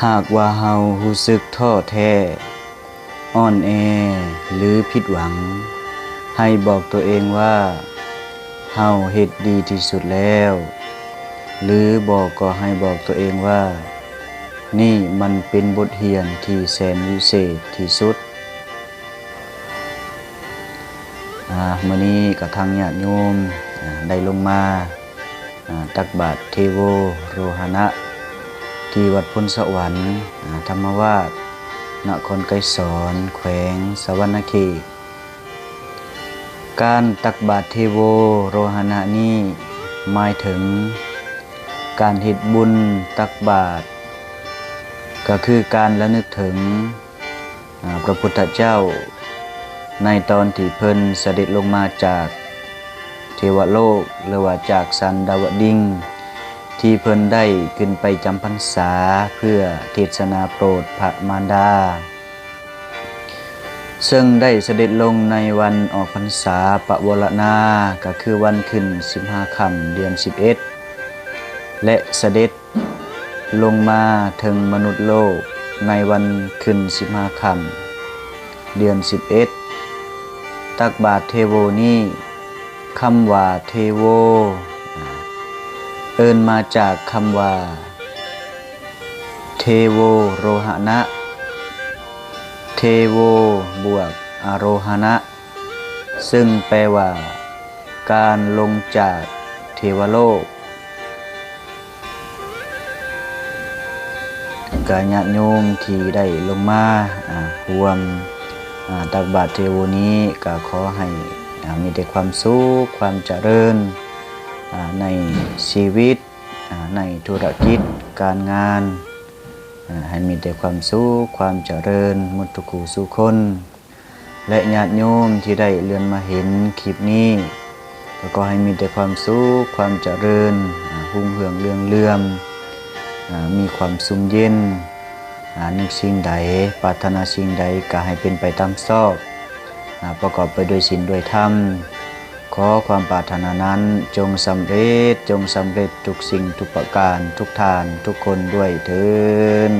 หากว่าเฮารู้สึกท้อแท้อ่อนแอหรือผิดหวังให้บอกตัวเองว่าเฮาเฮ็ดดีที่สุดแล้วหรือบอกก็ให้บอกตัวเองว่านี่มันเป็นบทเรียนที่แสนวิเศษที่สุดมื้อนี้ก็ทางญาติโยมได้ลงมาตักบาตรเทโวโรหณะที่วัดพุทธสวรรค์ธรรมวาสนครไกรสอนแขวงสะหวรรณเขตการตักบาตรเทโวโรหณะนี้หมายถึงการเฮ็ดบุญตักบาตรก็คือการระลึกถึงพระพุทธเจ้าในตอนที่เพิ่นเสด็จลงมาจากเทวโลกหรือว่าจากสันดาวดึงส์ที่เพิ่นได้ขึ้นไปจำพรรษาเพื่อเทศนาโปรดพระมารดาซึ่งได้เสด็จลงในวันออกพรรษาปวารณาก็คือวันขึ้น15ค่ำเดือน11และเสด็จลงมาถึงมนุษย์โลกในวันขึ้น15ค่ำเดือน11ตักบาตรเทโวนี้คำว่าเทโวเอิ้นมาจากคำว่าเทโวโรหณะเทโวบวกอโรหณะซึ่งแปลว่าการลงจากเทวโลกกญาติโยมที่ได้ลงมาร่วมตักบาตรเทโวนี้ก็ขอให้มีแต่ความสุขความเจริญในชีวิตในธุรกิจการงานให้มีแต่ความสุขความเจริญหมดทุกคู่สุขคนและญาติโยมที่ได้เลื่อนมาเห็นคลิปนี้ก็ให้มีแต่ความสุขความเจริญรุ่งเรืองเรืองเรืองมีความสุขเย็นนึกสิ่งใดปรารถนาสิ่งใดก็ให้เป็นไปตามชอบประกอบไปด้วยศีลด้วยธรรมขอความปรารถนานั้นจงสำเร็จทุกสิ่งทุกประการทุกทานทุกคนด้วยเถิด